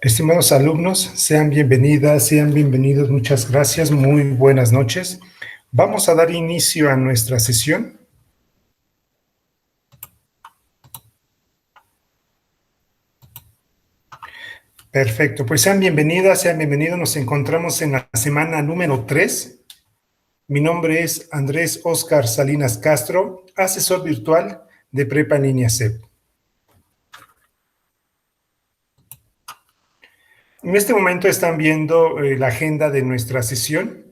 Estimados alumnos, sean bienvenidas, sean bienvenidos, muchas gracias, muy buenas noches. Vamos a dar inicio a nuestra sesión. Perfecto, pues sean bienvenidas, sean bienvenidos. Nos encontramos en la semana número 3. Mi nombre es Andrés Óscar Salinas Castro, asesor virtual de Prepa en Línea CEP. En este momento están viendo la agenda de nuestra sesión.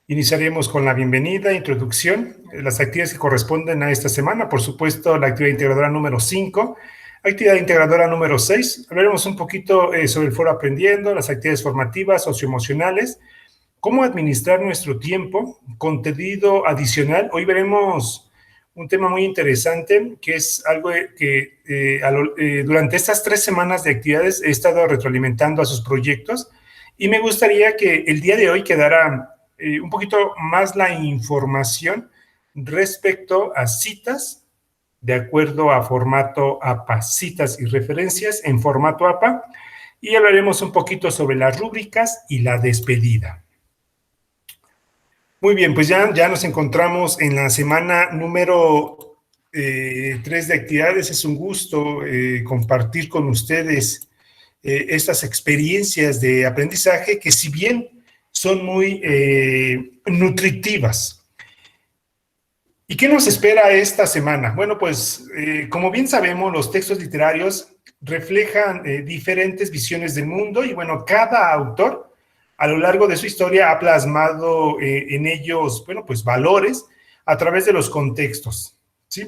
Iniciaremos con la bienvenida, introducción, las actividades que corresponden a esta semana. Por supuesto, la actividad integradora número 5, actividad integradora número 6. Hablaremos un poquito sobre el foro aprendiendo, las actividades formativas, socioemocionales, cómo administrar nuestro tiempo, contenido adicional. Hoy veremos un tema muy interesante, que es algo que durante estas 3 semanas de actividades he estado retroalimentando a sus proyectos y me gustaría que el día de hoy quedara un poquito más la información respecto a citas de acuerdo a formato APA, citas y referencias en formato APA, y hablaremos un poquito sobre las rúbricas y la despedida. Muy bien, pues ya nos encontramos en la semana número 3 de actividades. Es un gusto compartir con ustedes estas experiencias de aprendizaje que, si bien son muy nutritivas. ¿Y qué nos espera esta semana? Bueno, pues como bien sabemos, los textos literarios reflejan diferentes visiones del mundo y bueno, cada autor a lo largo de su historia ha plasmado en ellos, bueno, pues valores a través de los contextos, ¿sí?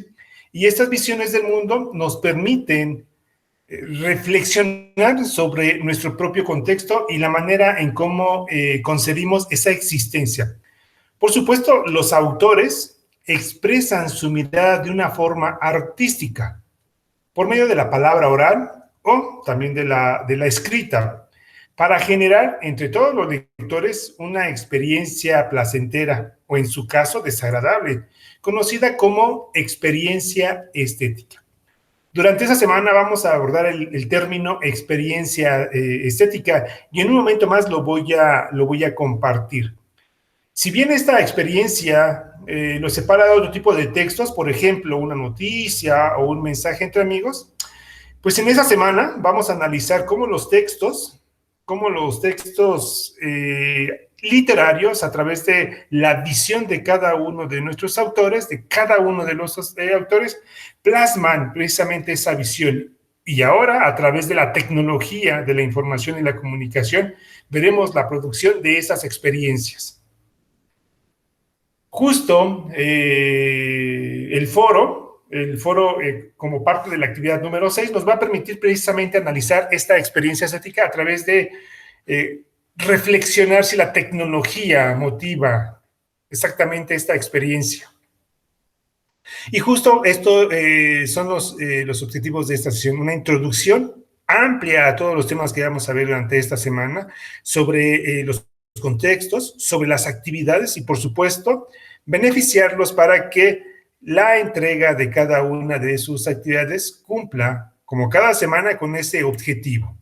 Y estas visiones del mundo nos permiten reflexionar sobre nuestro propio contexto y la manera en cómo concebimos esa existencia. Por supuesto, los autores expresan su mirada de una forma artística, por medio de la palabra oral o también de la escrita, para generar entre todos los lectores una experiencia placentera o, en su caso, desagradable, conocida como experiencia estética. Durante esa semana vamos a abordar el término experiencia estética y en un momento más lo voy a compartir. Si bien esta experiencia lo separa de otro tipo de textos, por ejemplo, una noticia o un mensaje entre amigos, pues en esa semana vamos a analizar cómo los textos literarios, a través de la visión de cada uno de nuestros autores, de cada uno de los autores, plasman precisamente esa visión. Y ahora, a través de la tecnología de la información y la comunicación, veremos la producción de esas experiencias. Justo el foro, como parte de la actividad número 6, nos va a permitir precisamente analizar esta experiencia estética a través de reflexionar si la tecnología motiva exactamente esta experiencia. Y justo esto son los objetivos de esta sesión, una introducción amplia a todos los temas que vamos a ver durante esta semana, sobre los contextos, sobre las actividades y, por supuesto, beneficiarlos para que la entrega de cada una de sus actividades cumpla, como cada semana, con ese objetivo.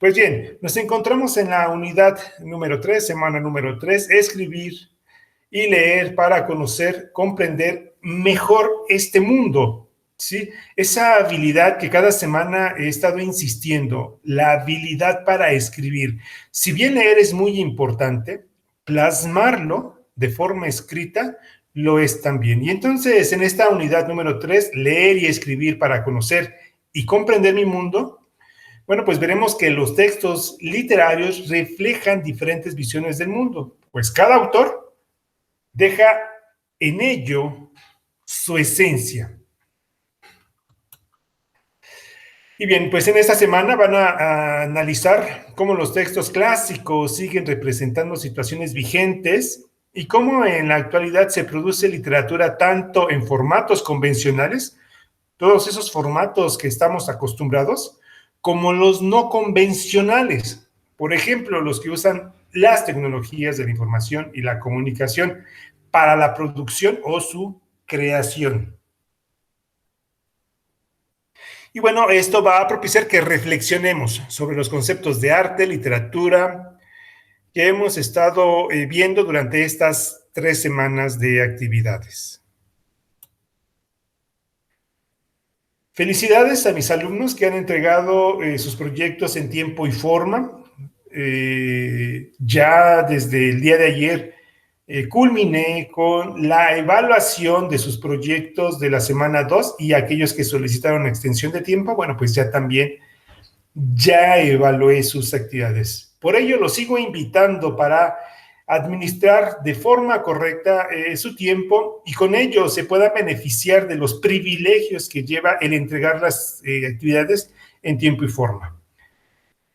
Pues bien, nos encontramos en la unidad número 3, semana número 3, escribir y leer para conocer, comprender mejor este mundo, ¿sí? Esa habilidad que cada semana he estado insistiendo, la habilidad para escribir. Si bien leer es muy importante, plasmarlo de forma escrita lo es también. Y entonces, en esta unidad número 3, leer y escribir para conocer y comprender mi mundo, bueno, pues veremos que los textos literarios reflejan diferentes visiones del mundo, pues cada autor deja en ello su esencia. Y bien, pues en esta semana van a analizar cómo los textos clásicos siguen representando situaciones vigentes y cómo en la actualidad se produce literatura tanto en formatos convencionales, todos esos formatos que estamos acostumbrados, como los no convencionales. Por ejemplo, los que usan las tecnologías de la información y la comunicación para la producción o su creación. Y bueno, esto va a propiciar que reflexionemos sobre los conceptos de arte, literatura, que hemos estado viendo durante estas 3 semanas de actividades. Felicidades a mis alumnos que han entregado sus proyectos en tiempo y forma. Ya desde el día de ayer culminé con la evaluación de sus proyectos de la semana 2 y aquellos que solicitaron extensión de tiempo, bueno, pues ya también ya evalué sus actividades. Por ello, los sigo invitando para administrar de forma correcta su tiempo y con ello se pueda beneficiar de los privilegios que lleva el entregar las actividades en tiempo y forma.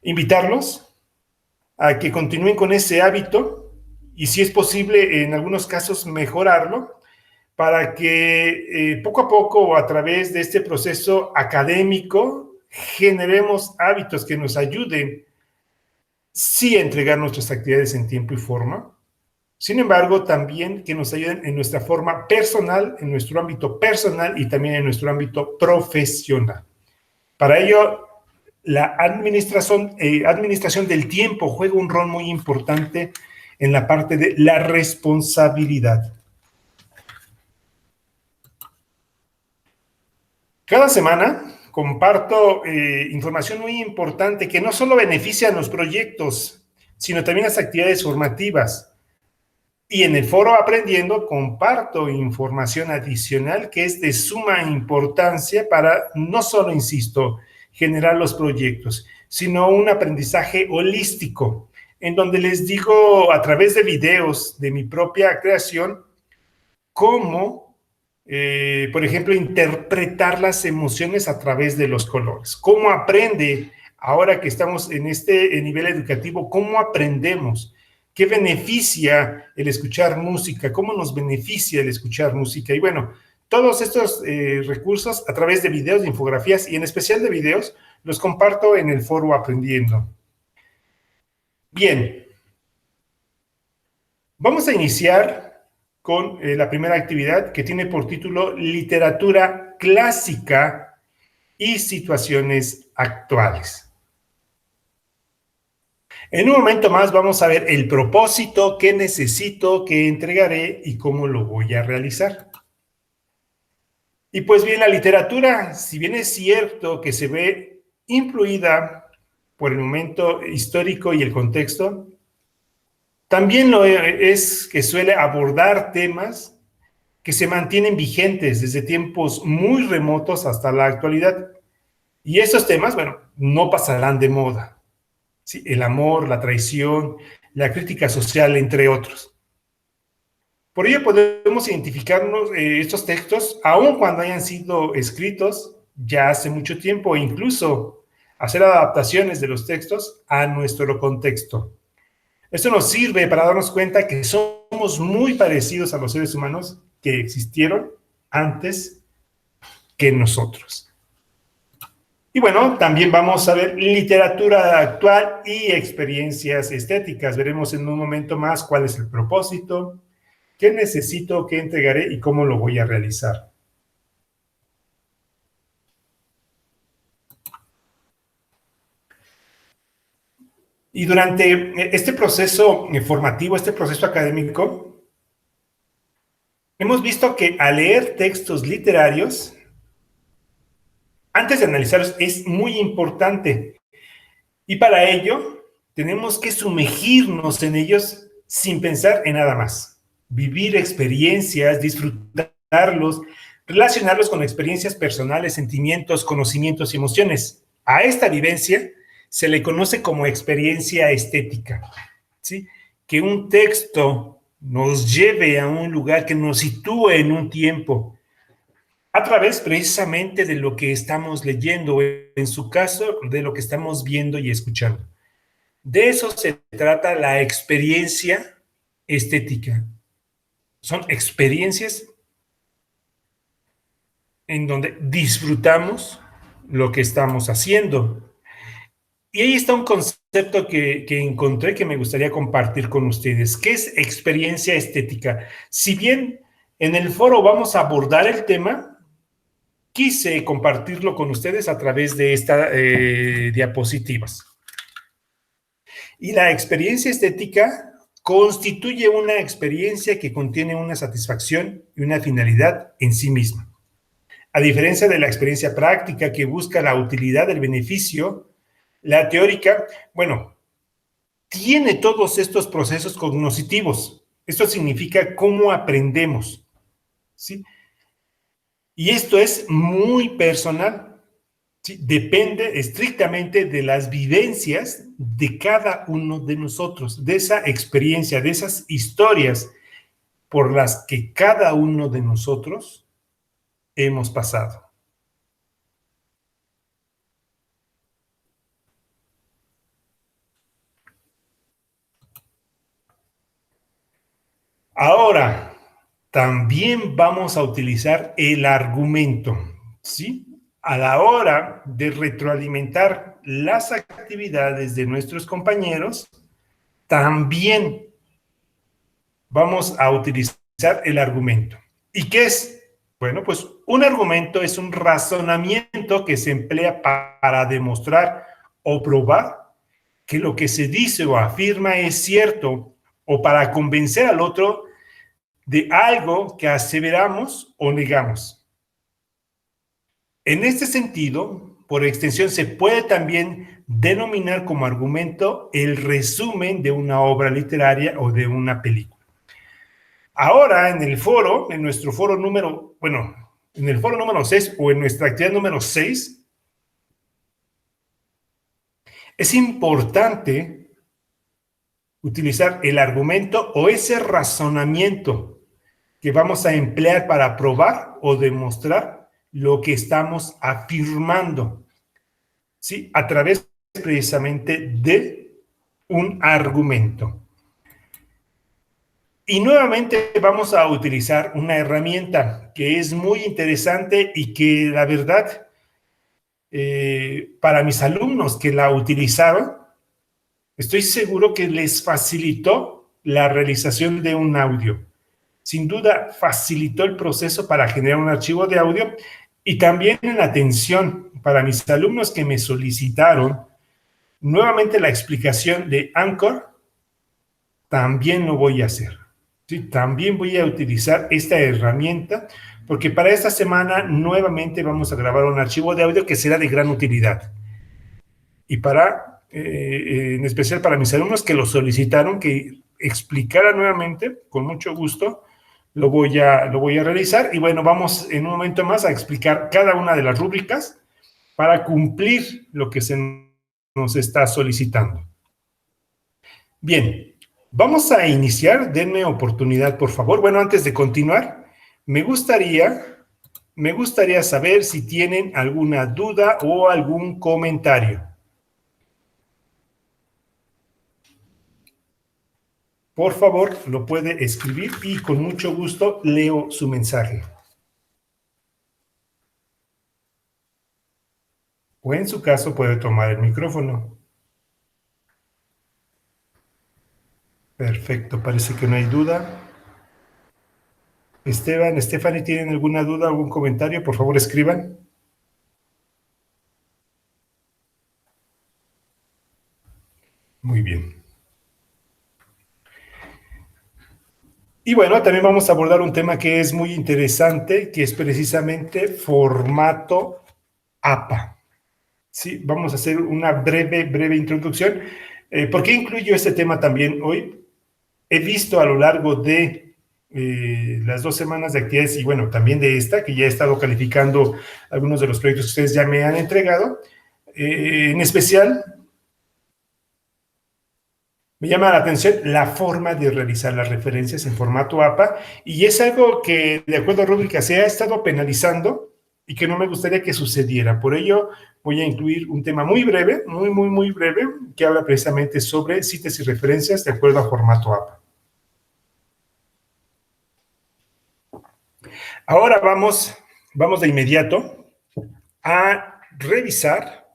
Invitarlos a que continúen con ese hábito y si es posible, en algunos casos, mejorarlo para que poco a poco, a través de este proceso académico, generemos hábitos que nos ayuden, sí, a entregar nuestras actividades en tiempo y forma, sin embargo, también que nos ayuden en nuestra forma personal, en nuestro ámbito personal y también en nuestro ámbito profesional. Para ello, la administración del tiempo juega un rol muy importante en la parte de la responsabilidad. Cada semana comparto información muy importante que no solo beneficia a los proyectos, sino también las actividades formativas. Y en el foro Aprendiendo comparto información adicional que es de suma importancia para no solo, insisto, generar los proyectos, sino un aprendizaje holístico, en donde les digo a través de videos de mi propia creación cómo, por ejemplo, interpretar las emociones a través de los colores. ¿Cómo aprende, ahora que estamos en este nivel educativo, cómo aprendemos? ¿Qué beneficia el escuchar música? ¿Cómo nos beneficia el escuchar música? Y bueno, todos estos recursos a través de videos, de infografías y en especial de videos, los comparto en el foro Aprendiendo. Bien, vamos a iniciar con la primera actividad que tiene por título Literatura clásica y situaciones actuales. En un momento más vamos a ver el propósito, qué necesito, qué entregaré y cómo lo voy a realizar. Y pues bien, la literatura, si bien es cierto que se ve influida por el momento histórico y el contexto, también lo es que suele abordar temas que se mantienen vigentes desde tiempos muy remotos hasta la actualidad. Y esos temas, bueno, no pasarán de moda. ¿Sí? El amor, la traición, la crítica social, entre otros. Por ello podemos identificarnos estos textos, aun cuando hayan sido escritos ya hace mucho tiempo, e incluso hacer adaptaciones de los textos a nuestro contexto. Esto nos sirve para darnos cuenta que somos muy parecidos a los seres humanos que existieron antes que nosotros. Y bueno, también vamos a ver literatura actual y experiencias estéticas. Veremos en un momento más cuál es el propósito, qué necesito, qué entregaré y cómo lo voy a realizar. Y durante este proceso formativo, este proceso académico, hemos visto que al leer textos literarios, antes de analizarlos, es muy importante. Y para ello, tenemos que sumergirnos en ellos sin pensar en nada más. Vivir experiencias, disfrutarlos, relacionarlos con experiencias personales, sentimientos, conocimientos y emociones. A esta vivencia se le conoce como experiencia estética, ¿sí? Que un texto nos lleve a un lugar, que nos sitúe en un tiempo, a través precisamente de lo que estamos leyendo, en su caso, de lo que estamos viendo y escuchando. De eso se trata la experiencia estética. Son experiencias en donde disfrutamos lo que estamos haciendo. Y ahí está un concepto que encontré que me gustaría compartir con ustedes. ¿Qué es experiencia estética? Si bien en el foro vamos a abordar el tema, quise compartirlo con ustedes a través de estas diapositivas. Y la experiencia estética constituye una experiencia que contiene una satisfacción y una finalidad en sí misma. A diferencia de la experiencia práctica que busca la utilidad del beneficio, la teórica, bueno, tiene todos estos procesos cognitivos. Esto significa cómo aprendemos, ¿sí? Y esto es muy personal, ¿sí? Depende estrictamente de las vivencias de cada uno de nosotros, de esa experiencia, de esas historias por las que cada uno de nosotros hemos pasado. Ahora, también vamos a utilizar el argumento, ¿sí? A la hora de retroalimentar las actividades de nuestros compañeros, también vamos a utilizar el argumento. ¿Y qué es? Bueno, pues un argumento es un razonamiento que se emplea para demostrar o probar que lo que se dice o afirma es cierto, o para convencer al otro de algo que aseveramos o negamos. En este sentido, por extensión, se puede también denominar como argumento el resumen de una obra literaria o de una película. Ahora, en el foro, en nuestro foro número, bueno, en el foro número 6 o en nuestra actividad número 6, es importante utilizar el argumento o ese razonamiento que vamos a emplear para probar o demostrar lo que estamos afirmando, ¿sí? A través precisamente de un argumento. Y nuevamente vamos a utilizar una herramienta que es muy interesante y que la verdad, para mis alumnos que la utilizaron, estoy seguro que les facilitó la realización de un audio. Sin duda, facilitó el proceso para generar un archivo de audio y también en atención para mis alumnos que me solicitaron nuevamente la explicación de Anchor, también lo voy a hacer. ¿Sí? También voy a utilizar esta herramienta porque para esta semana nuevamente vamos a grabar un archivo de audio que será de gran utilidad. Y para, en especial para mis alumnos que lo solicitaron, que explicara nuevamente, con mucho gusto, lo voy a realizar. Y bueno, vamos en un momento más a explicar cada una de las rúbricas para cumplir lo que se nos está solicitando. Bien, vamos a iniciar. Denme oportunidad, por favor. Bueno, antes de continuar, me gustaría saber si tienen alguna duda o algún comentario. Por favor, lo puede escribir y con mucho gusto leo su mensaje. O en su caso puede tomar el micrófono. Perfecto, parece que no hay duda. Esteban, Stephanie, ¿tienen alguna duda, algún comentario? Por favor, escriban. Muy bien. Y bueno, también vamos a abordar un tema que es muy interesante, que es precisamente formato APA. Sí, vamos a hacer una breve introducción. ¿Por qué incluyo este tema también hoy? He visto a lo largo de las 2 semanas de actividades y bueno, también de esta, que ya he estado calificando algunos de los proyectos que ustedes ya me han entregado. En especial, me llama la atención la forma de realizar las referencias en formato APA y es algo que, de acuerdo a rúbrica, se ha estado penalizando y que no me gustaría que sucediera. Por ello, voy a incluir un tema muy breve, muy breve, que habla precisamente sobre citas y referencias de acuerdo a formato APA. Ahora vamos de inmediato a revisar.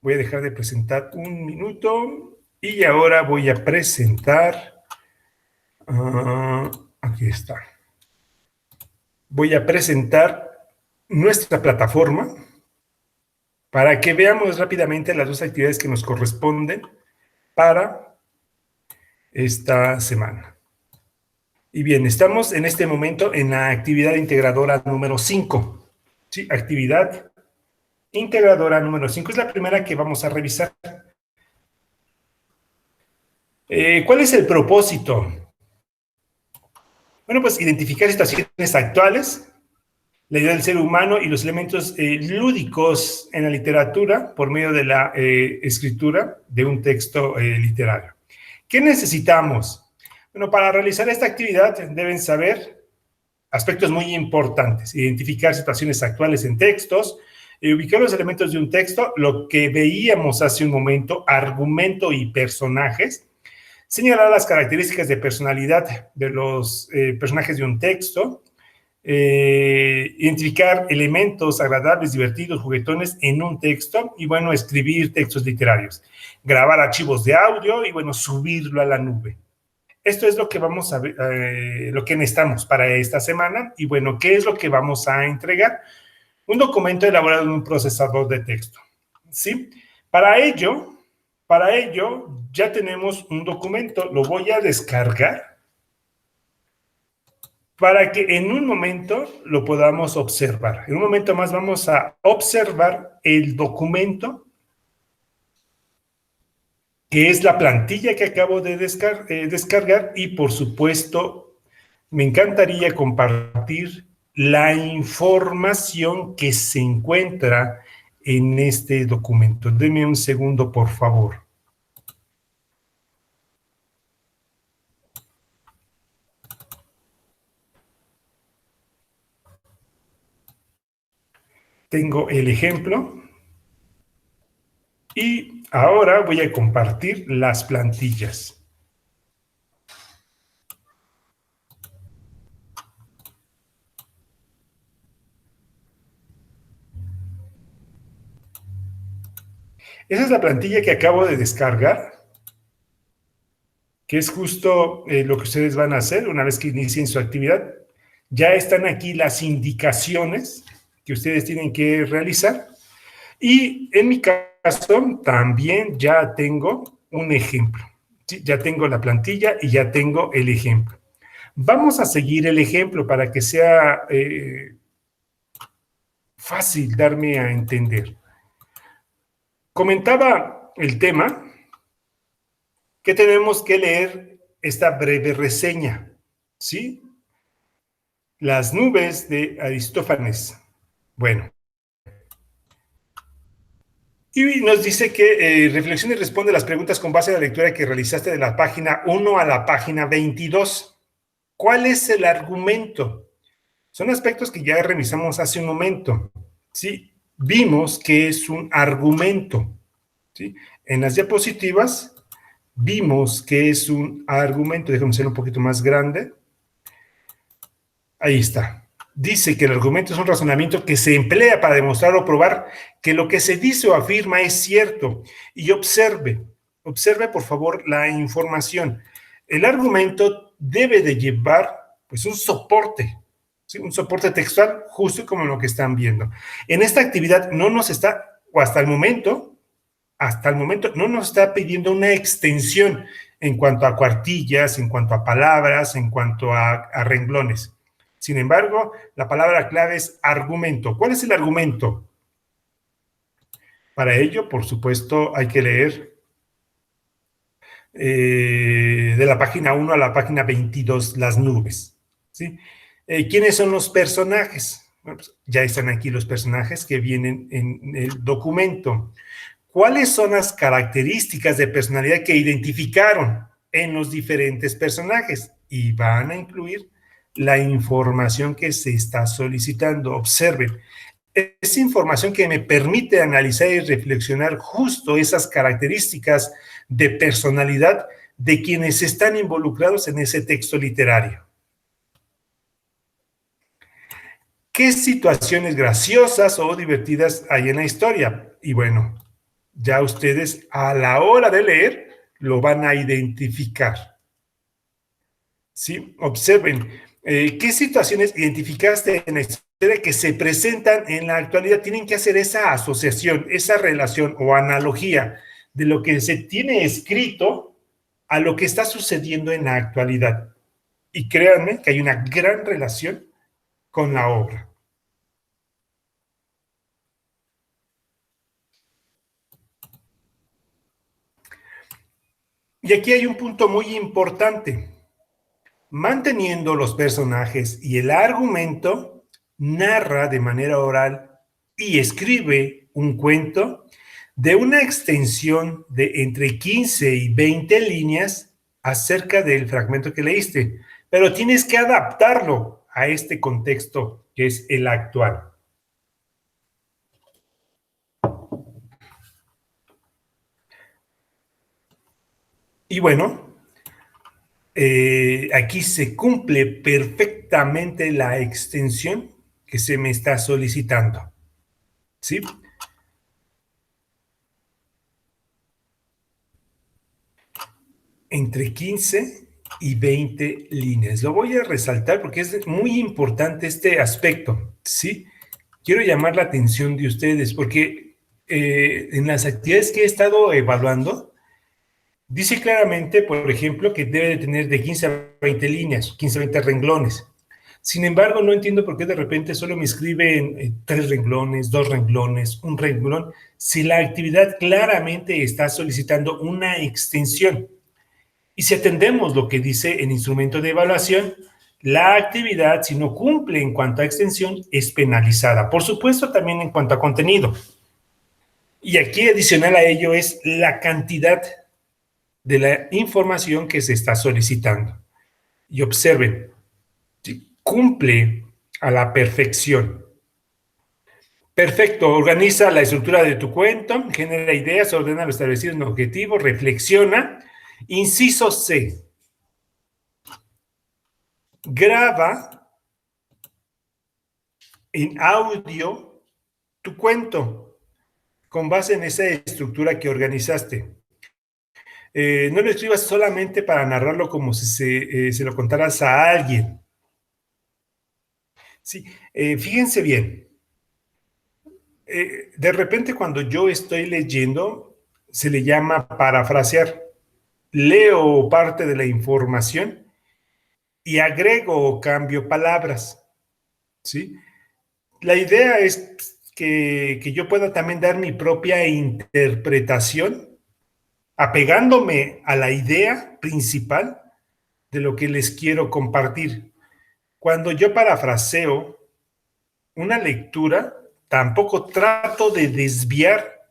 Voy a dejar de presentar un minuto y ahora voy a presentar. Aquí está. voy a presentar nuestra plataforma para que veamos rápidamente las dos actividades que nos corresponden para esta semana. Y bien, estamos en este momento en la actividad integradora número 5. Sí, actividad integradora número 5 es la primera que vamos a revisar. ¿Cuál es el propósito? Bueno, pues identificar situaciones actuales, la idea del ser humano y los elementos lúdicos en la literatura por medio de la escritura de un texto literario. ¿Qué necesitamos? Bueno, para realizar esta actividad deben saber aspectos muy importantes: identificar situaciones actuales en textos, ubicar los elementos de un texto, lo que veíamos hace un momento, argumento y personajes, señalar las características de personalidad de los personajes de un texto, identificar elementos agradables, divertidos, juguetones en un texto y, bueno, escribir textos literarios, grabar archivos de audio y, bueno, subirlo a la nube. Esto es lo que vamos a ver, lo que necesitamos para esta semana. Y, bueno, ¿qué es lo que vamos a entregar? Un documento elaborado en un procesador de texto, ¿sí? Para ello ya tenemos un documento. Lo voy a descargar para que en un momento lo podamos observar. En un momento más vamos a observar el documento, que es la plantilla que acabo de descargar, y por supuesto me encantaría compartir la información que se encuentra en este documento. Denme un segundo, por favor. Tengo el ejemplo y ahora voy a compartir las plantillas. Esa es la plantilla que acabo de descargar, que es justo lo que ustedes van a hacer una vez que inicien su actividad. Ya están aquí las indicaciones que ustedes tienen que realizar. Y en mi caso también ya tengo un ejemplo. ¿Sí? Ya tengo la plantilla y ya tengo el ejemplo. Vamos a seguir el ejemplo para que sea fácil darme a entender. Comentaba el tema que tenemos que leer esta breve reseña, ¿sí? Las nubes de Aristófanes. Bueno. Y nos dice que reflexiona y responde las preguntas con base a la lectura que realizaste de la página 1 a la página 22. ¿Cuál es el argumento? Son aspectos que ya revisamos hace un momento, ¿sí? Vimos que es un argumento, ¿sí? En las diapositivas vimos que es un argumento. Déjame ser un poquito más grande. Ahí está. Dice que el argumento es un razonamiento que se emplea para demostrar o probar que lo que se dice o afirma es cierto. Y observe por favor la información. El argumento debe de llevar pues un soporte, ¿sí? Un soporte textual, justo como lo que están viendo. En esta actividad no nos está, o hasta el momento no nos está pidiendo una extensión en cuanto a cuartillas, en cuanto a palabras, en cuanto a renglones. Sin embargo, la palabra clave es argumento. ¿Cuál es el argumento? Para ello, por supuesto, hay que leer de la página 1 a la página 22, las nubes, ¿sí? ¿Quiénes son los personajes? Bueno, pues ya están aquí los personajes que vienen en el documento. ¿Cuáles son las características de personalidad que identificaron en los diferentes personajes? Y van a incluir la información que se está solicitando. Observen, es información que me permite analizar y reflexionar justo esas características de personalidad de quienes están involucrados en ese texto literario. ¿Qué situaciones graciosas o divertidas hay en la historia? Y bueno, ya ustedes a la hora de leer lo van a identificar. ¿Sí? Observen, ¿Qué situaciones identificaste en la historia que se presentan en la actualidad? Tienen que hacer esa asociación, esa relación o analogía de lo que se tiene escrito a lo que está sucediendo en la actualidad. Y créanme que hay una gran relación con la obra. Y aquí hay un punto muy importante. Manteniendo los personajes y el argumento, narra de manera oral y escribe un cuento de una extensión de entre 15 y 20 líneas acerca del fragmento que leíste, pero tienes que adaptarlo a este contexto que es el actual. Y bueno, aquí se cumple perfectamente la extensión que se me está solicitando, ¿sí? Entre 15 y 20 líneas. Lo voy a resaltar porque es muy importante este aspecto, ¿sí? Quiero llamar la atención de ustedes porque en las actividades que he estado evaluando, dice claramente, por ejemplo, que debe de tener de 15 a 20 líneas, 15 a 20 renglones. Sin embargo, no entiendo por qué de repente solo me escriben 3 renglones, 2 renglones, un renglón, si la actividad claramente está solicitando una extensión. Y si atendemos lo que dice el instrumento de evaluación, la actividad, si no cumple en cuanto a extensión, es penalizada. Por supuesto, también en cuanto a contenido. Y aquí adicional a ello es la cantidad de la información que se está solicitando. Y observen, cumple a la perfección. Perfecto, organiza la estructura de tu cuento, genera ideas, ordena lo establecido en objetivo, reflexiona. Inciso C. Graba en audio tu cuento con base en esa estructura que organizaste. No lo escribas solamente para narrarlo como si se lo contaras a alguien. Sí, fíjense bien. De repente cuando yo estoy leyendo, se le llama parafrasear. Leo parte de la información y agrego o cambio palabras. ¿Sí? La idea es que yo pueda también dar mi propia interpretación, apegándome a la idea principal de lo que les quiero compartir. Cuando yo parafraseo una lectura, tampoco trato de desviar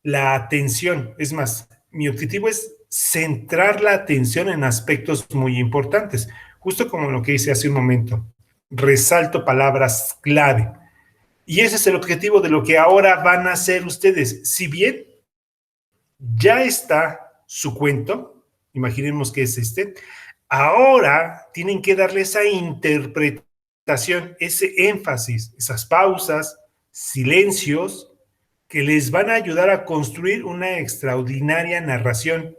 la atención. Es más, mi objetivo es centrar la atención en aspectos muy importantes, justo como lo que hice hace un momento. Resalto palabras clave. Y ese es el objetivo de lo que ahora van a hacer ustedes. Si bien ya está su cuento, imaginemos que es este, ahora tienen que darle esa interpretación, ese énfasis, esas pausas, silencios, que les van a ayudar a construir una extraordinaria narración.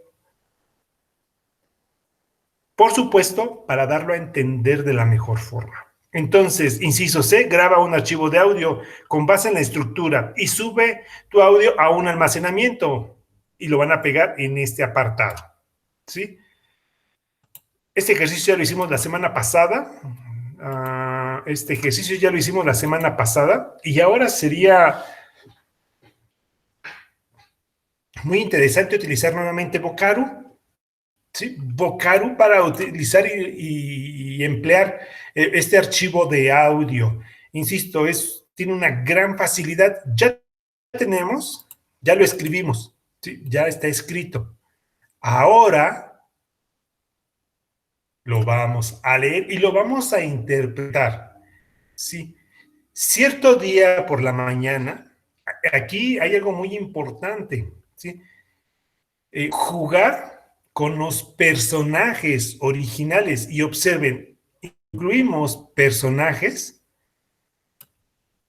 Por supuesto, para darlo a entender de la mejor forma. Entonces, inciso C, graba un archivo de audio con base en la estructura y sube tu audio a un almacenamiento y lo van a pegar en este apartado. ¿Sí? Este ejercicio ya lo hicimos la semana pasada. Este ejercicio ya lo hicimos la semana pasada y ahora sería muy interesante utilizar nuevamente Vocaru. ¿Sí? Vocaru para utilizar y emplear este archivo de audio. Insisto, tiene una gran facilidad. Ya tenemos, ya lo escribimos, ¿sí? Ya está escrito. Ahora lo vamos a leer y lo vamos a interpretar. ¿Sí? Cierto día por la mañana, aquí hay algo muy importante, ¿sí? Jugar con los personajes originales y observen, incluimos personajes.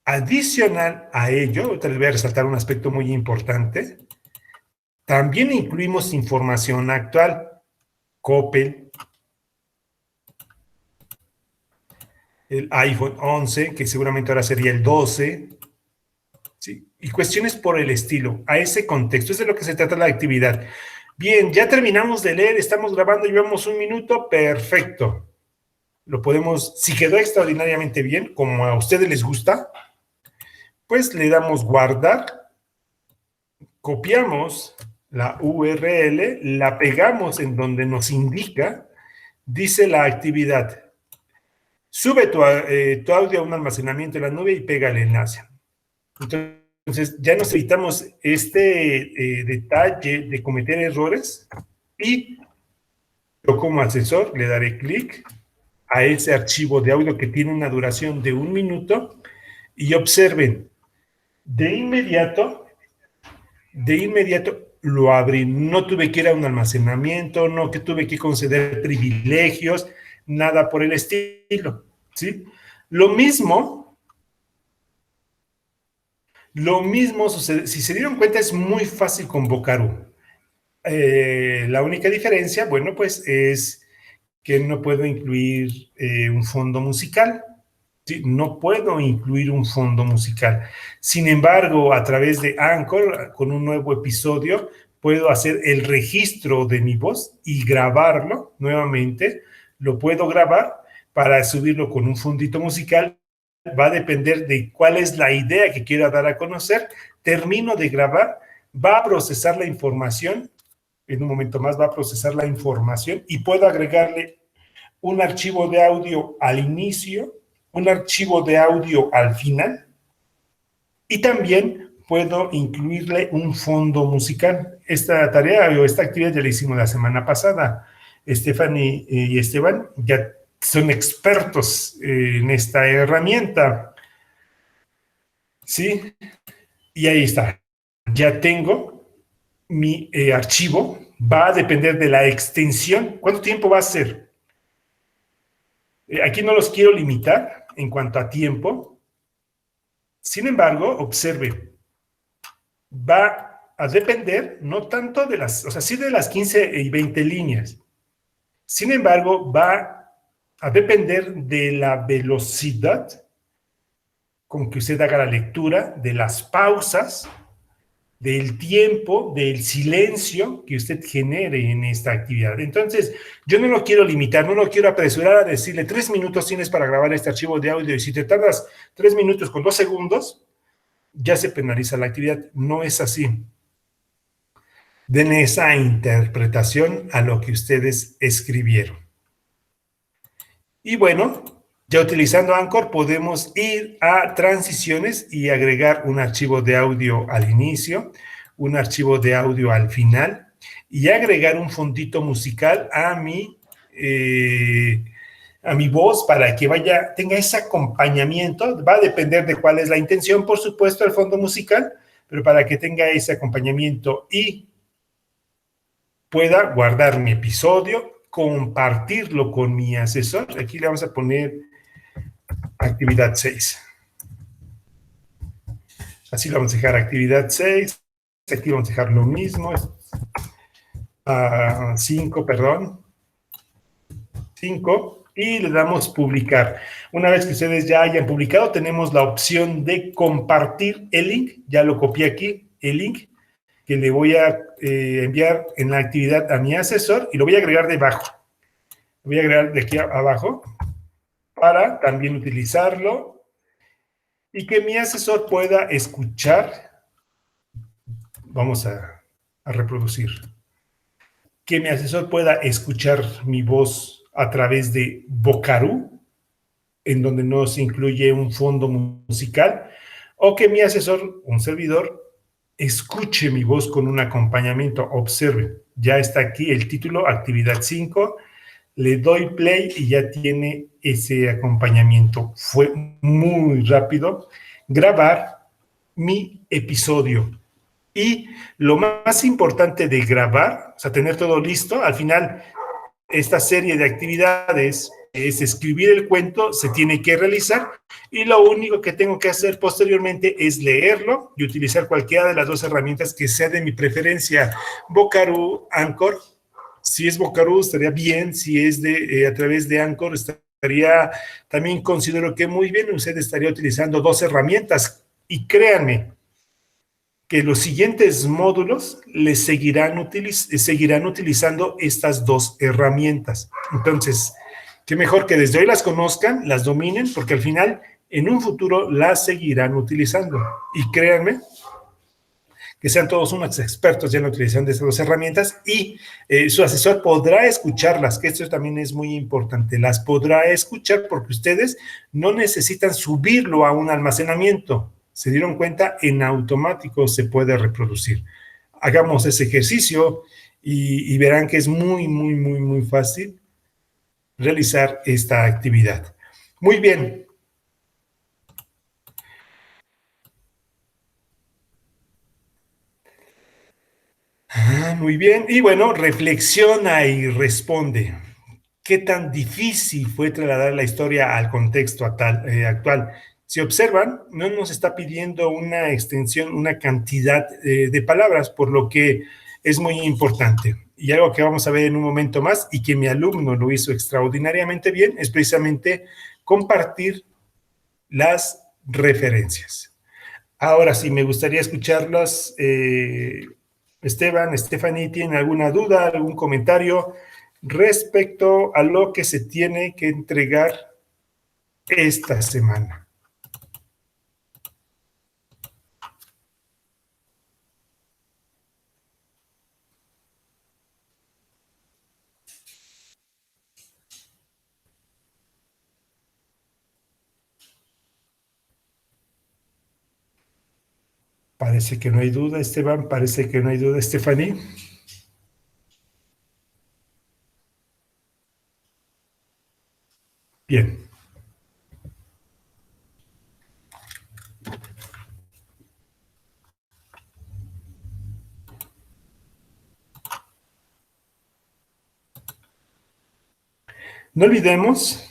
Adicional a ello, ahorita les voy a resaltar un aspecto muy importante, también incluimos información actual, Coppel, el iPhone 11, que seguramente ahora sería el 12, ¿sí? Y cuestiones por el estilo, a ese contexto. Es de lo que se trata la actividad. Bien, ya terminamos de leer, estamos grabando, llevamos 1 minuto, perfecto. Lo podemos, si quedó extraordinariamente bien, como a ustedes les gusta, pues le damos guardar, copiamos la URL, la pegamos en donde nos indica, dice la actividad. Sube tu audio a un almacenamiento en la nube y pega el enlace. Entonces, ya nos evitamos este detalle de cometer errores y yo como asesor le daré clic a ese archivo de audio que tiene una duración de 1 minuto y observen, de inmediato lo abrí, no tuve que ir a un almacenamiento, no que tuve que conceder privilegios, nada por el estilo, ¿sí? Lo mismo sucede, si se dieron cuenta es muy fácil con Vocaroo. La única diferencia, bueno, pues es que no puedo incluir un fondo musical. ¿Sí? No puedo incluir un fondo musical. Sin embargo, a través de Anchor, con un nuevo episodio, puedo hacer el registro de mi voz y grabarlo nuevamente. Lo puedo grabar para subirlo con un fondito musical. Va a depender de cuál es la idea que quiera dar a conocer. Termino de grabar, va a procesar la información. En un momento más va a procesar la información y puedo agregarle un archivo de audio al inicio, un archivo de audio al final y también puedo incluirle un fondo musical. Esta tarea o esta actividad ya la hicimos la semana pasada. Stephanie y Esteban ya son expertos en esta herramienta. ¿Sí? Y ahí está. Ya tengo mi archivo. Va a depender de la extensión. ¿Cuánto tiempo va a ser? Aquí no los quiero limitar en cuanto a tiempo. Sin embargo, observe, va a depender no tanto de las, o sea, sí de las 15 y 20 líneas. Sin embargo, va a depender de la velocidad con que usted haga la lectura, de las pausas, del tiempo, del silencio que usted genere en esta actividad. Entonces, yo no lo quiero limitar, no lo quiero apresurar a decirle 3 minutos tienes para grabar este archivo de audio y si te tardas 3 minutos con 2 segundos, ya se penaliza la actividad. No es así. Den esa interpretación a lo que ustedes escribieron. Y bueno, ya utilizando Anchor podemos ir a transiciones y agregar un archivo de audio al inicio, un archivo de audio al final y agregar un fondito musical a mi voz para que tenga ese acompañamiento. Va a depender de cuál es la intención, por supuesto, el fondo musical, pero para que tenga ese acompañamiento y pueda guardar mi episodio, compartirlo con mi asesor. Aquí le vamos a poner actividad 6. Así lo vamos a dejar actividad 6. Aquí vamos a dejar lo mismo. 5, perdón. 5. Y le damos publicar. Una vez que ustedes ya hayan publicado, tenemos la opción de compartir el link. Ya lo copié aquí, el link que le voy a enviar en la actividad a mi asesor y lo voy a agregar debajo. Lo voy a agregar de aquí abajo para también utilizarlo y que mi asesor pueda escuchar. Vamos a reproducir. Que mi asesor pueda escuchar mi voz a través de Vocaroo, en donde no se incluye un fondo musical, o que mi asesor, un servidor, escuche mi voz con un acompañamiento. Observe, ya está aquí el título, actividad 5, le doy play y ya tiene ese acompañamiento. Fue muy rápido grabar mi episodio. Y lo más importante de grabar, o sea, tener todo listo, al final, esta serie de actividades es escribir el cuento, se tiene que realizar, y lo único que tengo que hacer posteriormente es leerlo y utilizar cualquiera de las dos herramientas que sea de mi preferencia, Vocaroo, Anchor. Si es Vocaroo estaría bien, si es a través de Anchor estaría también considero que muy bien usted estaría utilizando 2 herramientas y créanme que los siguientes módulos les seguirán utilizando estas 2 herramientas. Entonces, qué mejor que desde hoy las conozcan, las dominen, porque al final, en un futuro, las seguirán utilizando. Y créanme que sean todos unos expertos ya en la utilización de estas 2 herramientas y su asesor podrá escucharlas, que esto también es muy importante, las podrá escuchar porque ustedes no necesitan subirlo a un almacenamiento. ¿Se dieron cuenta? En automático se puede reproducir. Hagamos ese ejercicio y verán que es muy fácil realizar esta actividad. Muy bien. Muy bien. Y bueno, reflexiona y responde. ¿Qué tan difícil fue trasladar la historia al contexto actual? Si observan, no nos está pidiendo una extensión, una cantidad de palabras, por lo que es muy importante. Y algo que vamos a ver en un momento más y que mi alumno lo hizo extraordinariamente bien es precisamente compartir las referencias. Ahora sí, me gustaría escucharlas. Esteban, Stephanie, ¿tienen alguna duda, algún comentario respecto a lo que se tiene que entregar esta semana? Parece que no hay duda, Esteban, parece que no hay duda, Stephanie. Bien. No olvidemos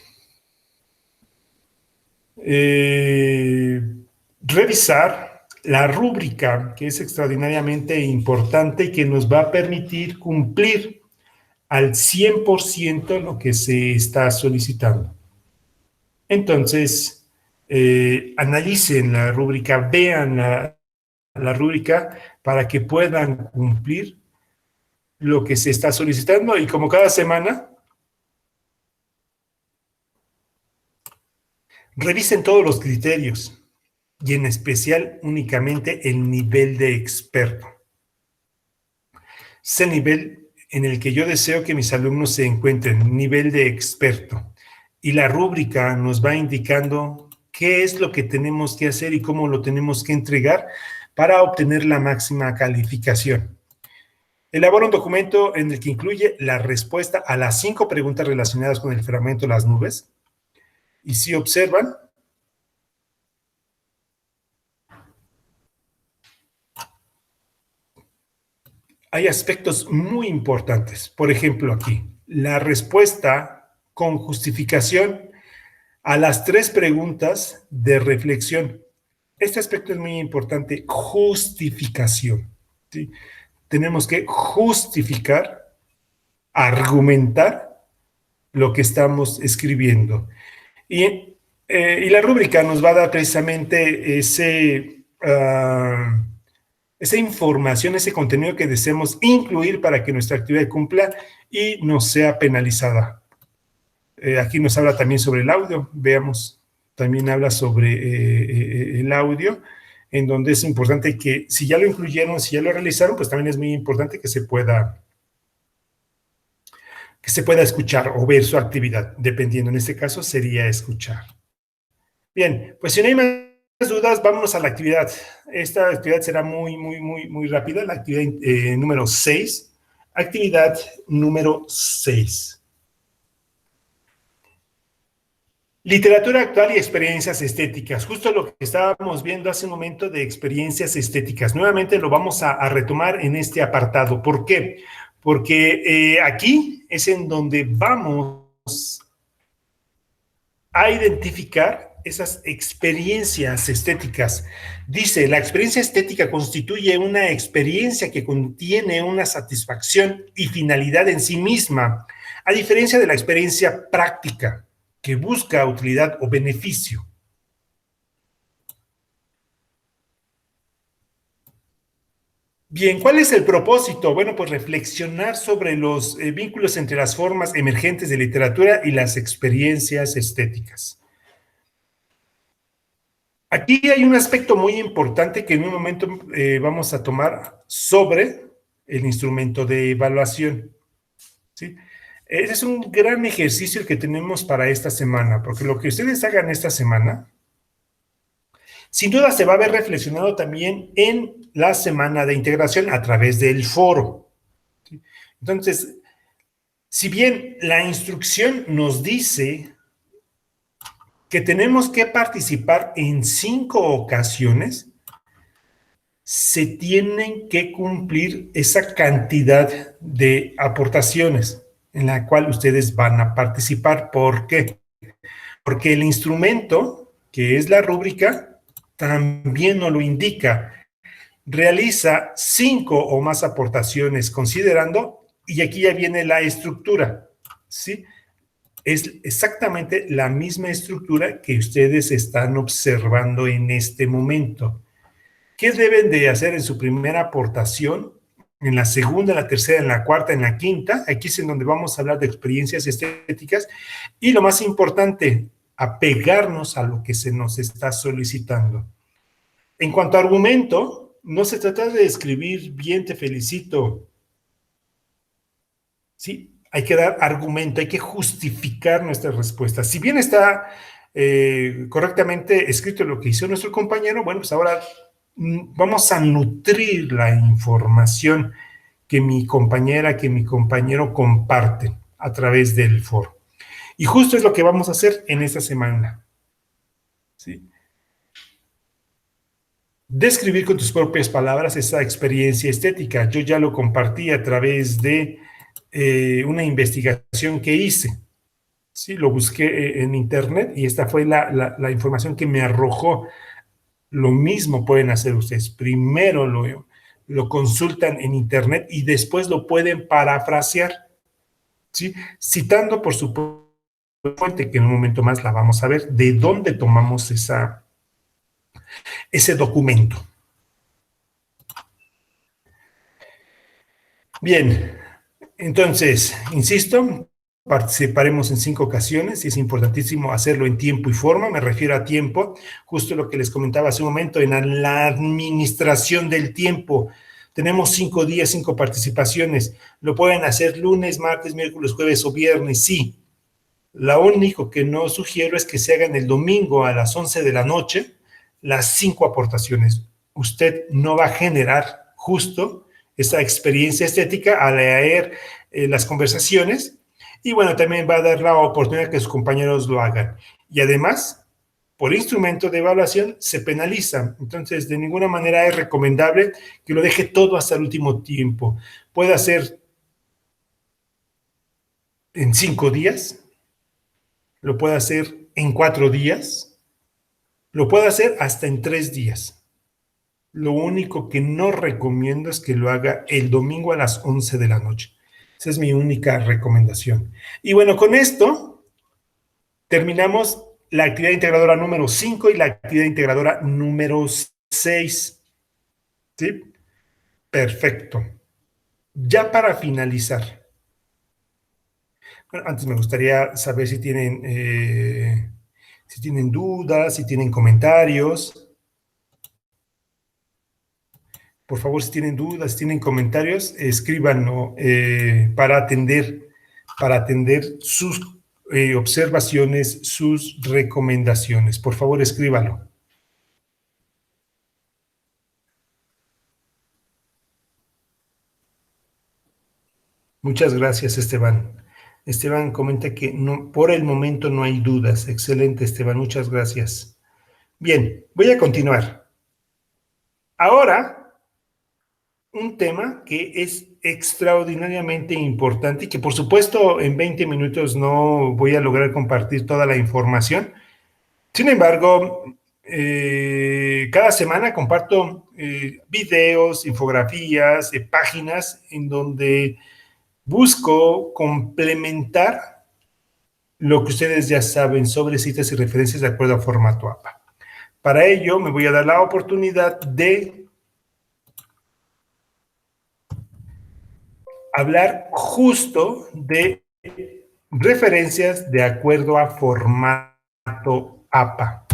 revisar la rúbrica, que es extraordinariamente importante y que nos va a permitir cumplir al 100% lo que se está solicitando. Entonces, analicen la rúbrica, vean la rúbrica para que puedan cumplir lo que se está solicitando y como cada semana, revisen todos los criterios y en especial únicamente el nivel de experto. Es el nivel en el que yo deseo que mis alumnos se encuentren, nivel de experto. Y la rúbrica nos va indicando qué es lo que tenemos que hacer y cómo lo tenemos que entregar para obtener la máxima calificación. Elabora un documento en el que incluye la respuesta a las 5 preguntas relacionadas con el fragmento de las nubes. Y si observan, hay aspectos muy importantes. Por ejemplo, aquí, la respuesta con justificación a las 3 preguntas de reflexión. Este aspecto es muy importante, justificación. ¿Sí? Tenemos que justificar, argumentar lo que estamos escribiendo. Y la rúbrica nos va a dar precisamente esa información, ese contenido que deseamos incluir para que nuestra actividad cumpla y no sea penalizada. Aquí nos habla también sobre el audio, veamos, también habla sobre el audio, en donde es importante que si ya lo incluyeron, si ya lo realizaron, pues también es muy importante que se pueda escuchar o ver su actividad, dependiendo, en este caso sería escuchar. Bien, pues si no hay más dudas, vámonos a la actividad. Esta actividad será muy rápida, la actividad número 6. Actividad número 6. Literatura actual y experiencias estéticas. Justo lo que estábamos viendo hace un momento de experiencias estéticas. Nuevamente lo vamos a retomar en este apartado. ¿Por qué? Porque aquí es en donde vamos a identificar esas experiencias estéticas. Dice, la experiencia estética constituye una experiencia que contiene una satisfacción y finalidad en sí misma, a diferencia de la experiencia práctica. que busca utilidad o beneficio. Bien, ¿cuál es el propósito? Bueno, pues reflexionar sobre los vínculos entre las formas emergentes de literatura y las experiencias estéticas. Aquí hay un aspecto muy importante que en un momento vamos a tomar sobre el instrumento de evaluación, ¿sí? Ese es un gran ejercicio que tenemos para esta semana, porque lo que ustedes hagan esta semana, sin duda se va a ver reflexionado también en la semana de integración a través del foro, ¿sí? Entonces, si bien la instrucción nos dice que tenemos que participar en 5 ocasiones, se tienen que cumplir esa cantidad de aportaciones en la cual ustedes van a participar. ¿Por qué? Porque el instrumento, que es la rúbrica, también nos lo indica. Realiza 5 o más aportaciones considerando, y aquí ya viene la estructura, ¿sí? Es exactamente la misma estructura que ustedes están observando en este momento. ¿Qué deben de hacer en su primera aportación? En la segunda, en la tercera, en la cuarta, en la quinta. Aquí es en donde vamos a hablar de experiencias estéticas. Y lo más importante, apegarnos a lo que se nos está solicitando. En cuanto a argumento, no se trata de escribir bien, te felicito. Sí, hay que dar argumento, hay que justificar nuestra respuesta. Si bien está correctamente escrito lo que hizo nuestro compañero, bueno, pues ahora vamos a nutrir la información que mi compañera, que mi compañero comparten a través del foro. Y justo es lo que vamos a hacer en esta semana, ¿sí? Describir con tus propias palabras esa experiencia estética. Yo ya lo compartí a través de una investigación que hice. Sí, lo busqué en internet y esta fue la información que me arrojó. Lo mismo pueden hacer ustedes. Primero lo consultan en internet y después lo pueden parafrasear, ¿sí? Citando por su fuente, que en un momento más la vamos a ver, de dónde tomamos ese documento. Bien, entonces, insisto, participaremos en 5 ocasiones y es importantísimo hacerlo en tiempo y forma. Me refiero a tiempo, justo lo que les comentaba hace un momento, en la administración del tiempo. Tenemos 5 días, 5 participaciones. Lo pueden hacer lunes, martes, miércoles, jueves o viernes, sí. Lo único que no sugiero es que se hagan el domingo a las 11 de la noche las 5 aportaciones. Usted no va a generar justo esa experiencia estética al leer las conversaciones y bueno, también va a dar la oportunidad que sus compañeros lo hagan. Y además, por instrumento de evaluación se penaliza. Entonces, de ninguna manera es recomendable que lo deje todo hasta el último tiempo. Puede hacer en 5 días, lo puede hacer en 4 días, lo puede hacer hasta en 3 días. Lo único que no recomiendo es que lo haga el domingo a las 11 de la noche. Esa es mi única recomendación. Y bueno, con esto terminamos la actividad integradora número 5 y la actividad integradora número 6. ¿Sí? Perfecto. Ya para finalizar, bueno, antes me gustaría saber si tienen dudas, si tienen comentarios. Por favor, si tienen dudas, si tienen comentarios, escríbanlo para atender sus observaciones, sus recomendaciones. Por favor, escríbanlo. Muchas gracias, Esteban. Esteban comenta que no, por el momento no hay dudas. Excelente, Esteban. Muchas gracias. Bien, voy a continuar. Ahora, un tema que es extraordinariamente importante y que por supuesto en 20 minutos no voy a lograr compartir toda la información. Sin embargo, cada semana comparto videos, infografías, páginas en donde busco complementar lo que ustedes ya saben sobre citas y referencias de acuerdo a formato APA. Para ello, me voy a dar la oportunidad de hablar justo de referencias de acuerdo a formato APA.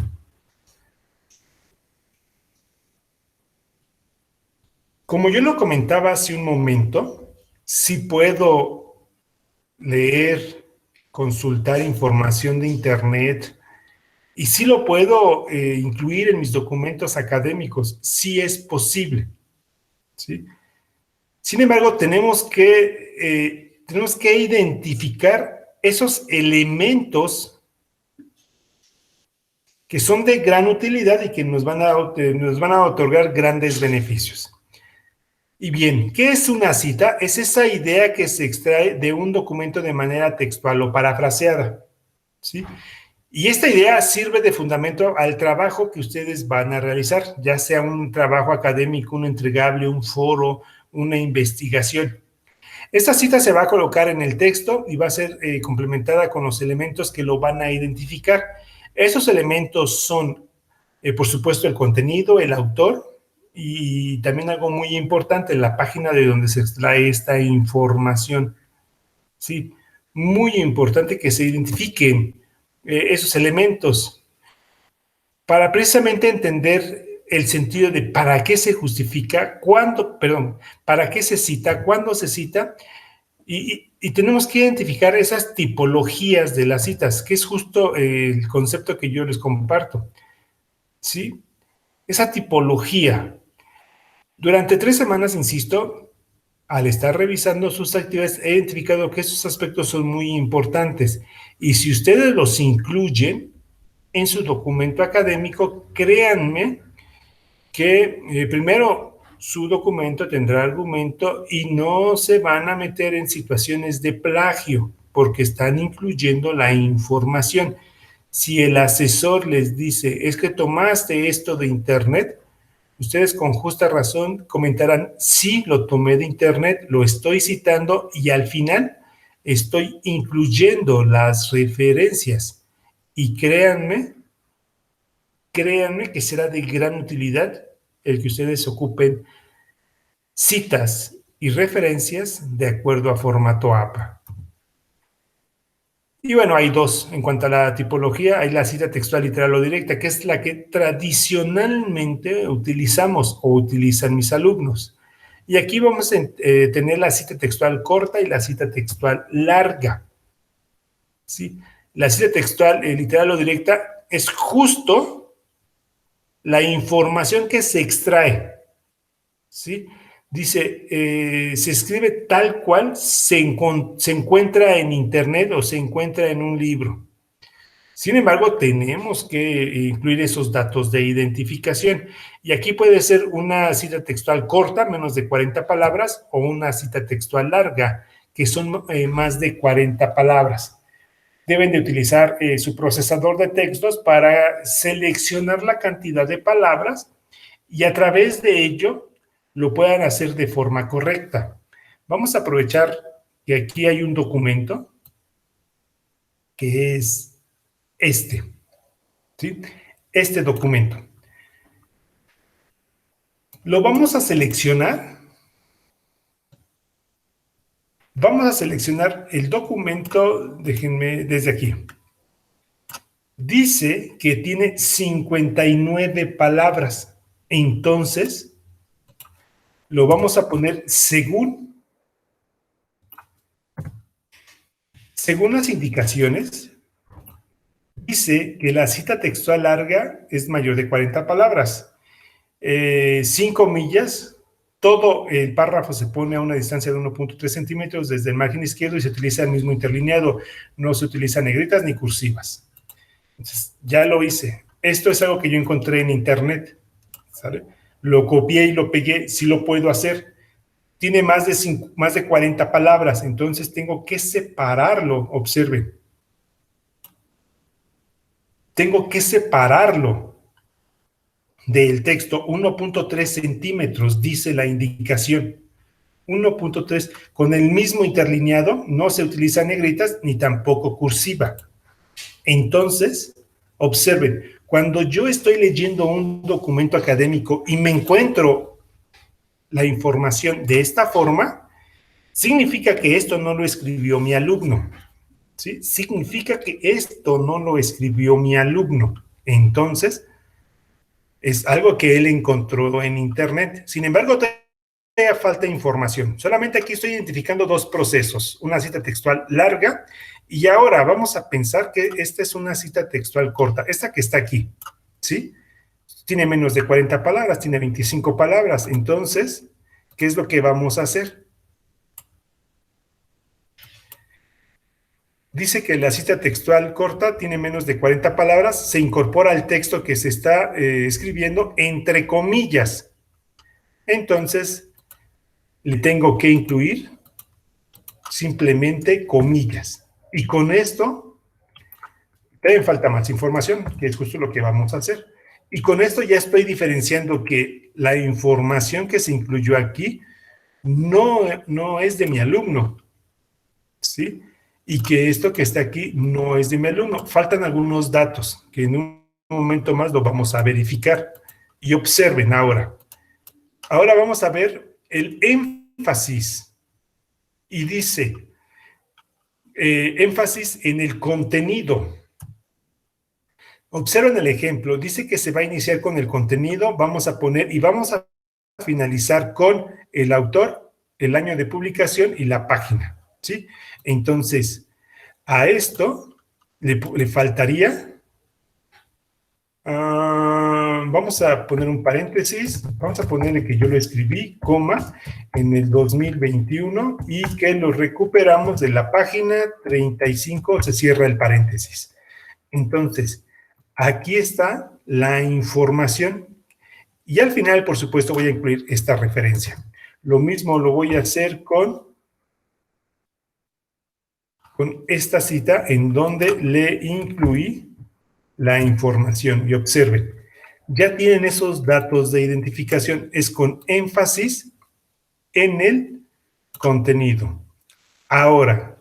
Como yo lo comentaba hace un momento, sí puedo leer, consultar información de Internet y sí lo puedo incluir en mis documentos académicos, sí es posible, ¿sí? Sin embargo, tenemos que identificar esos elementos que son de gran utilidad y que nos van a otorgar grandes beneficios. Y bien, ¿qué es una cita? Es esa idea que se extrae de un documento de manera textual o parafraseada, ¿sí? Y esta idea sirve de fundamento al trabajo que ustedes van a realizar, ya sea un trabajo académico, un entregable, un foro, una investigación. Esta cita se va a colocar en el texto y va a ser complementada con los elementos que lo van a identificar. Esos elementos son, por supuesto, el contenido, el autor y también algo muy importante, la página de donde se extrae esta información. Sí, muy importante que se identifiquen esos elementos para precisamente entender el sentido de para qué se justifica, para qué se cita, cuándo se cita, y tenemos que identificar esas tipologías de las citas, que es justo el concepto que yo les comparto, ¿sí? Esa tipología. Durante 3 semanas, insisto, al estar revisando sus actividades, he identificado que esos aspectos son muy importantes, y si ustedes los incluyen en su documento académico, créanme que primero su documento tendrá argumento y no se van a meter en situaciones de plagio porque están incluyendo la información. Si el asesor les dice, es que tomaste esto de internet, ustedes con justa razón comentarán, sí, lo tomé de internet, lo estoy citando y al final estoy incluyendo las referencias. Y créanme que será de gran utilidad el que ustedes ocupen citas y referencias de acuerdo a formato APA. Y bueno, hay dos. En cuanto a la tipología, hay la cita textual literal o directa, que es la que tradicionalmente utilizamos o utilizan mis alumnos. Y aquí vamos a tener la cita textual corta y la cita textual larga. ¿Sí? La cita textual literal o directa es justo la información que se extrae, ¿sí? Dice, se escribe tal cual se encuentra en internet o se encuentra en un libro. Sin embargo, tenemos que incluir esos datos de identificación. Y aquí puede ser una cita textual corta, menos de 40 palabras, o una cita textual larga, que son más de 40 palabras. Deben de utilizar su procesador de textos para seleccionar la cantidad de palabras y a través de ello lo puedan hacer de forma correcta. Vamos a aprovechar que aquí hay un documento que es ¿sí? Este documento. Lo vamos a seleccionar. Vamos a seleccionar el documento, déjenme desde aquí. Dice que tiene 59 palabras. Entonces, lo vamos a poner según las indicaciones. Dice que la cita textual larga es mayor de 40 palabras. 5 millas, todo el párrafo se pone a una distancia de 1.3 centímetros desde el margen izquierdo y se utiliza el mismo interlineado. No se utilizan negritas ni cursivas. Entonces, ya lo hice. Esto es algo que yo encontré en internet, ¿sale? Lo copié y lo pegué, sí lo puedo hacer. Tiene más de 40 palabras, entonces tengo que separarlo, observen. Tengo que separarlo del texto. 1.3 centímetros, dice la indicación. 1.3, con el mismo interlineado, no se utilizan negritas ni tampoco cursiva. Entonces, observen, cuando yo estoy leyendo un documento académico y me encuentro la información de esta forma, significa que esto no lo escribió mi alumno, ¿sí? Significa que esto no lo escribió mi alumno. Entonces, es algo que él encontró en Internet. Sin embargo, todavía falta información. Solamente aquí estoy identificando dos procesos, una cita textual larga y ahora vamos a pensar que esta es una cita textual corta, esta que está aquí, ¿sí? Tiene menos de 40 palabras, tiene 25 palabras. Entonces, ¿qué es lo que vamos a hacer? Dice que la cita textual corta tiene menos de 40 palabras, se incorpora al texto que se está escribiendo entre comillas. Entonces, le tengo que incluir simplemente comillas. Y con esto, también falta más información, que es justo lo que vamos a hacer. Y con esto ya estoy diferenciando que la información que se incluyó aquí no es de mi alumno, ¿sí? Y que esto que está aquí no es de mi alumno. Faltan algunos datos que en un momento más lo vamos a verificar. Y observen ahora. Ahora vamos a ver el énfasis. Y dice, énfasis en el contenido. Observen el ejemplo. Dice que se va a iniciar con el contenido. Vamos a poner y vamos a finalizar con el autor, el año de publicación y la página, ¿sí? Entonces, a esto le faltaría, vamos a poner un paréntesis, vamos a ponerle que yo lo escribí, coma, en el 2021 y que lo recuperamos de la página 35, se cierra el paréntesis. Entonces, aquí está la información y al final, por supuesto, voy a incluir esta referencia. Lo mismo lo voy a hacer con esta cita en donde le incluí la información. Y observen, ya tienen esos datos de identificación. Es con énfasis en el contenido. Ahora,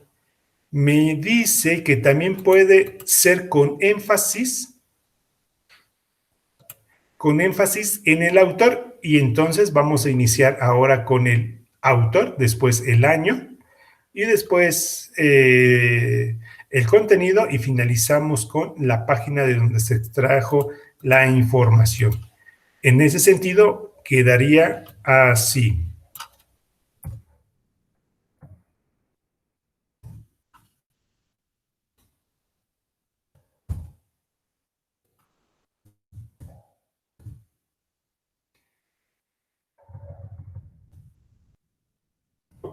me dice que también puede ser con énfasis en el autor. Y entonces vamos a iniciar ahora con el autor, después el año y después el contenido y finalizamos con la página de donde se extrajo la información. En ese sentido, quedaría así.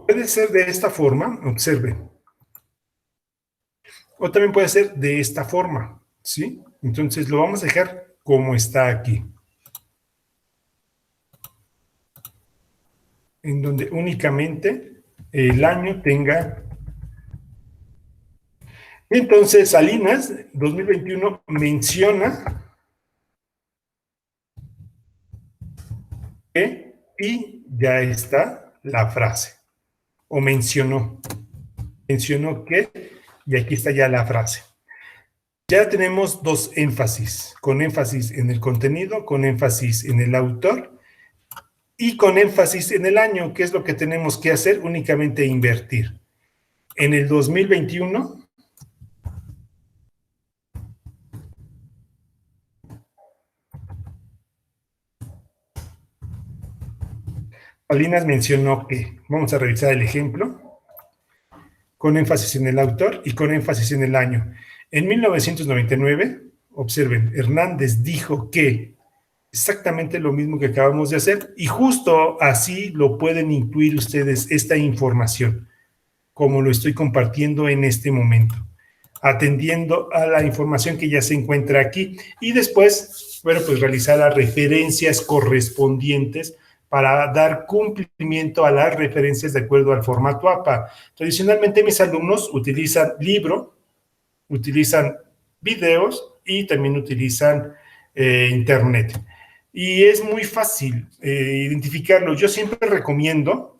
Puede ser de esta forma, observen. O también puede ser de esta forma, ¿sí? Entonces lo vamos a dejar como está aquí. En donde únicamente el año tenga. Entonces, Salinas 2021 menciona que y ya está la frase. O mencionó que y aquí está ya la frase. Ya tenemos dos énfasis, con énfasis en el contenido, con énfasis en el autor y con énfasis en el año, que es lo que tenemos que hacer, únicamente invertir. En el 2021, Salinas mencionó que, vamos a revisar el ejemplo, con énfasis en el autor y con énfasis en el año. En 1999, observen, Hernández dijo que exactamente lo mismo que acabamos de hacer y justo así lo pueden incluir ustedes esta información, como lo estoy compartiendo en este momento, atendiendo a la información que ya se encuentra aquí y después, bueno, pues realizar las referencias correspondientes para dar cumplimiento a las referencias de acuerdo al formato APA. Tradicionalmente mis alumnos utilizan libro, utilizan videos y también utilizan internet. Y es muy fácil identificarlo. Yo siempre recomiendo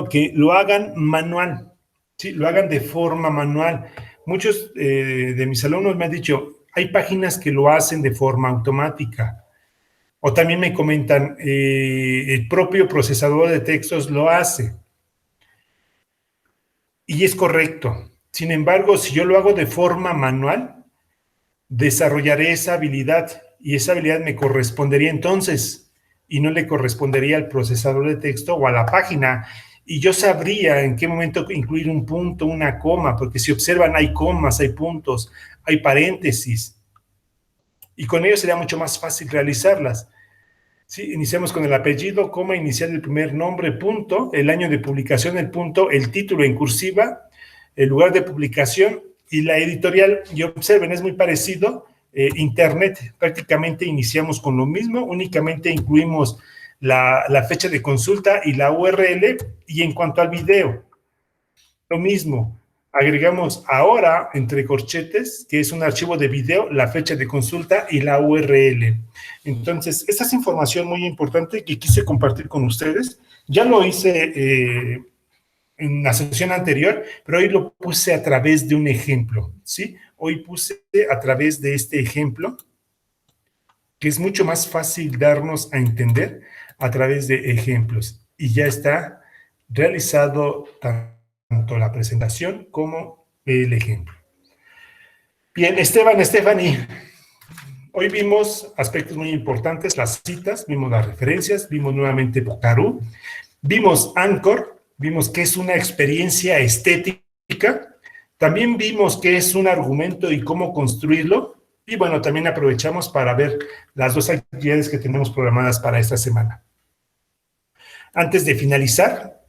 que lo hagan manual, ¿sí? Lo hagan de forma manual, Muchos de mis alumnos me han dicho, hay páginas que lo hacen de forma automática. O también me comentan, el propio procesador de textos lo hace. Y es correcto. Sin embargo, si yo lo hago de forma manual, desarrollaré esa habilidad y esa habilidad me correspondería entonces y no le correspondería al procesador de texto o a la página. Y yo sabría en qué momento incluir un punto, una coma, porque si observan hay comas, hay puntos, hay paréntesis y con ello sería mucho más fácil realizarlas. Sí, iniciamos con el apellido, coma, inicial del primer nombre, punto, el año de publicación, el punto, el título en cursiva, el lugar de publicación y la editorial. Y observen, es muy parecido. Internet, prácticamente iniciamos con lo mismo, únicamente incluimos la fecha de consulta y la URL. Y en cuanto al video, lo mismo. Agregamos ahora, entre corchetes, que es un archivo de video, la fecha de consulta y la URL. Entonces, esta es información muy importante que quise compartir con ustedes. Ya lo hice en la sesión anterior, pero hoy lo puse a través de un ejemplo, ¿sí? Hoy puse a través de este ejemplo, que es mucho más fácil darnos a entender a través de ejemplos. Y ya está realizado tanto la presentación como el ejemplo. Bien, Esteban, Stephanie, hoy vimos aspectos muy importantes, las citas, vimos las referencias, vimos nuevamente Botaru, vimos Anchor, vimos que es una experiencia estética, también vimos qué es un argumento y cómo construirlo, y bueno, también aprovechamos para ver las dos actividades que tenemos programadas para esta semana. Antes de finalizar,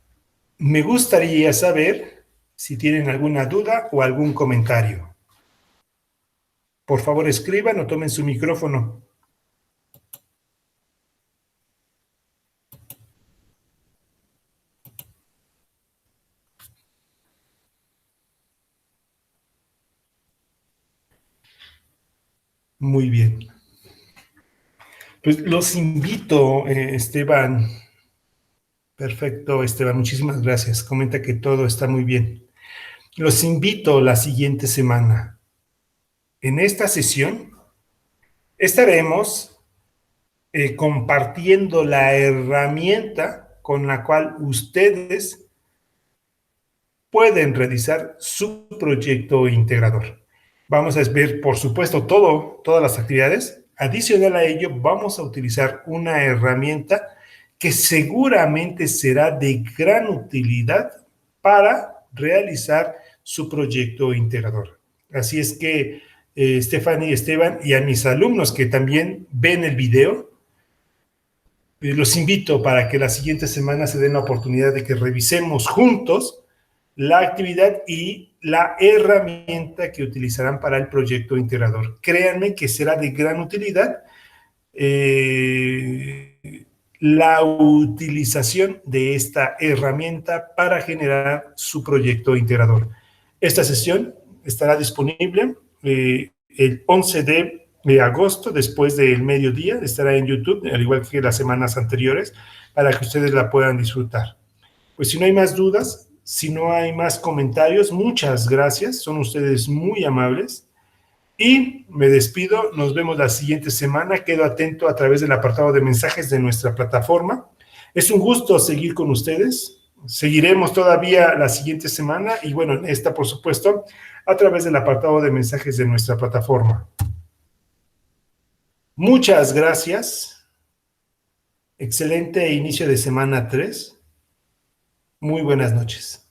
me gustaría saber si tienen alguna duda o algún comentario. Por favor, escriban o tomen su micrófono. Muy bien. Pues los invito, Esteban. Perfecto, Esteban, muchísimas gracias. Comenta que todo está muy bien. Los invito la siguiente semana. En esta sesión estaremos compartiendo la herramienta con la cual ustedes pueden realizar su proyecto integrador. Vamos a ver, por supuesto, todas las actividades. Adicional a ello, vamos a utilizar una herramienta que seguramente será de gran utilidad para realizar su proyecto integrador. Así es que, Stephanie, Esteban, y a mis alumnos que también ven el video, los invito para que la siguiente semana se den la oportunidad de que revisemos juntos la actividad y la herramienta que utilizarán para el proyecto integrador. Créanme que será de gran utilidad la utilización de esta herramienta para generar su proyecto integrador. Esta sesión estará disponible el 11 de agosto, después del mediodía, estará en YouTube, al igual que las semanas anteriores, para que ustedes la puedan disfrutar. Pues si no hay más dudas, si no hay más comentarios, muchas gracias, son ustedes muy amables. Y me despido, nos vemos la siguiente semana, quedo atento a través del apartado de mensajes de nuestra plataforma. Es un gusto seguir con ustedes, seguiremos todavía la siguiente semana y bueno, esta por supuesto, a través del apartado de mensajes de nuestra plataforma. Muchas gracias, excelente inicio de semana 3, muy buenas noches.